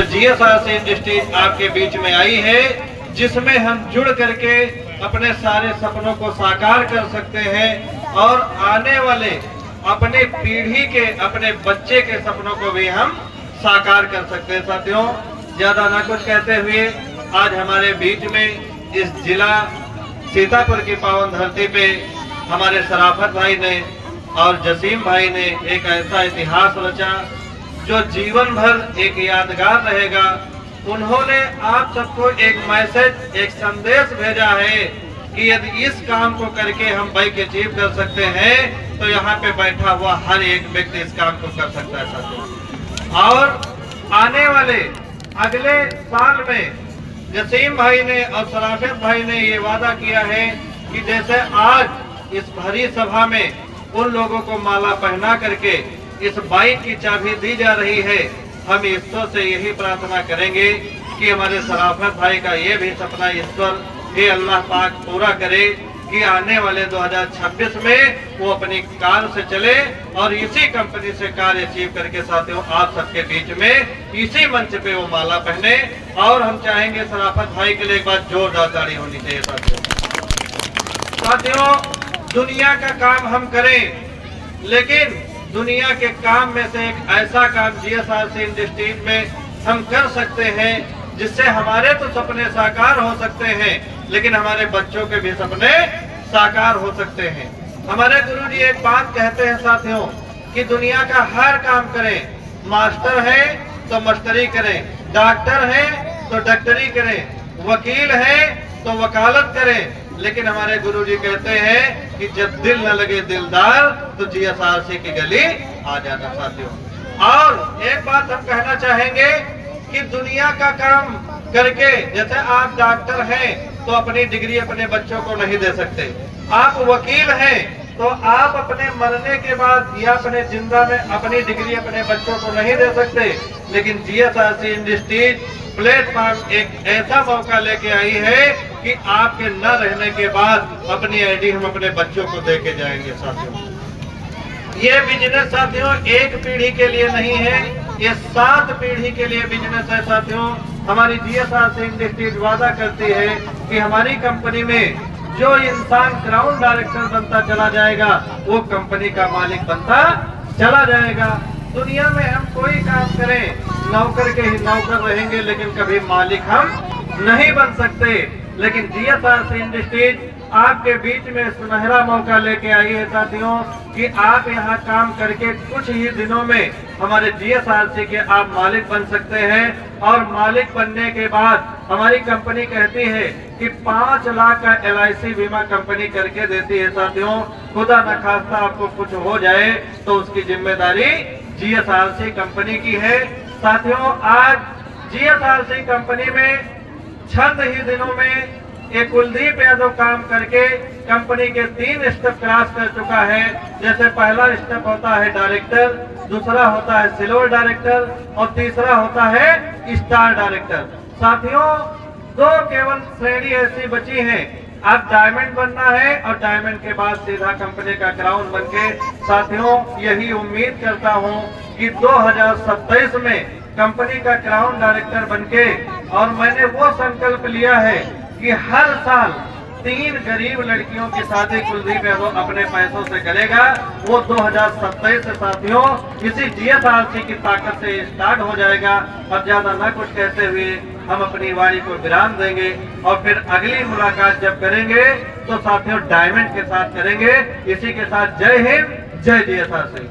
जीएसआरसी industries आपके बीच में आई है, जिसमें हम जुड़ करके अपने सारे सपनों को साकार कर सकते हैं और आने वाले अपने पीढ़ी के, अपने बच्चे के सपनों को भी हम साकार कर सकते हैं। साथियों, ज्यादा ना कुछ कहते हुए आज हमारे बीच में इस जिला सीतापुर की पावन धरती पे हमारे शराफत भाई ने और जसीम भाई ने एक ऐसा इतिहास रचा जो जीवन भर एक यादगार रहेगा। उन्होंने आप सबको एक मैसेज, एक संदेश भेजा है कि यदि इस काम को करके हम बाइक अचीव कर सकते हैं तो यहाँ पे बैठा हुआ हर एक व्यक्ति इस काम को कर सकता है साथियों। और आने वाले अगले साल में जसीम भाई ने और शराफत भाई ने ये वादा किया है कि जैसे आज इस भरी सभा में उन लोगों को माला पहना करके इस बाइक की चाबी दी जा रही है, हम ईश्वर से यही प्रार्थना करेंगे कि हमारे शराफत भाई का ये भी सपना ईश्वर हे अल्लाह पाक पूरा करे कि आने वाले 2026 में वो अपनी कार से चले और इसी कंपनी से कार अचीव करके साथियों आप सबके बीच में इसी मंच पे वो माला पहने। और हम चाहेंगे शराफत भाई के लिए एक बार जोरदार ताड़ी होनी चाहिए। साथियों, दुनिया का काम हम करें, लेकिन दुनिया के काम में से एक ऐसा काम जीएसआरसी इंडस्ट्रीज में हम कर सकते हैं जिससे हमारे तो सपने साकार हो सकते हैं, लेकिन हमारे बच्चों के भी सपने साकार हो सकते हैं। हमारे गुरुजी एक बात कहते हैं साथियों कि दुनिया का हर काम करें, मास्टर है तो मास्टरी करें, डॉक्टर है तो डॉक्टरी करें, वकील है तो वकालत करें, लेकिन हमारे गुरुजी कहते हैं कि जब दिल न लगे दिलदार तो जीएसआरसी की गली आ जाना साथियों। और एक बात हम कहना चाहेंगे कि दुनिया का काम करके, जैसे आप डॉक्टर हैं तो अपनी डिग्री अपने बच्चों को नहीं दे सकते, आप वकील हैं तो आप अपने मरने के बाद या अपने जिंदा में अपनी डिग्री अपने बच्चों को नहीं दे सकते, लेकिन जीएसआरसी इंडस्ट्रीज प्लेटफॉर्म एक ऐसा मौका लेके आई है कि आपके न रहने के बाद अपनी आईडी हम अपने बच्चों को दे के जाएंगे साथियों। ये बिजनेस साथियों एक पीढ़ी के लिए नहीं है, ये 7 पीढ़ी के लिए बिजनेस है साथियों। हमारी जीएसआरसी इंडस्ट्रीज वादा करती है कि हमारी कंपनी में जो इंसान ग्राउंड डायरेक्टर बनता चला जाएगा वो कंपनी का मालिक बनता चला जाएगा। दुनिया में हम कोई काम करें, नौकर के ही नौकर रहेंगे, लेकिन कभी मालिक हम नहीं बन सकते। लेकिन जीएसआरसी इंडस्ट्रीज आपके बीच में सुनहरा मौका लेके आई है साथियों कि आप यहाँ काम करके कुछ ही दिनों में हमारे जीएसआरसी के आप मालिक बन सकते हैं। और मालिक बनने के बाद हमारी कंपनी कहती है कि 5 लाख का LIC बीमा कंपनी करके देती है साथियों। खुदा न खास्ता आपको कुछ हो जाए तो उसकी जिम्मेदारी जीएसआरसी कंपनी की है साथियों। आज जीएसआरसी कंपनी में चंद ही दिनों में एक कुलदीप यादव काम करके कंपनी के 3 स्टेप क्रॉस कर चुका है। जैसे पहला स्टेप होता है डायरेक्टर, दूसरा होता है सिल्वर डायरेक्टर और तीसरा होता है स्टार डायरेक्टर। साथियों, 2 केवल श्रेणी ऐसी बची है, अब डायमंड बनना है और डायमंड के बाद सीधा कंपनी का क्राउन बनके साथियों यही उम्मीद करता हूं कि 2027 में कंपनी का क्राउन डायरेक्टर बनके, और मैंने वो संकल्प लिया है कि हर साल 3 गरीब लड़कियों की शादी कुलदीप यादव अपने पैसों से करेगा। वो 2027 से साथियों इसी जीएसआरसी की ताकत से स्टार्ट हो जाएगा। और ज्यादा न कुछ कहते हुए हम अपनी वाणी को विराम देंगे और फिर अगली मुलाकात जब करेंगे तो साथियों डायमंड के साथ करेंगे। इसी के साथ जय हिंद, जय जीएसआरसी।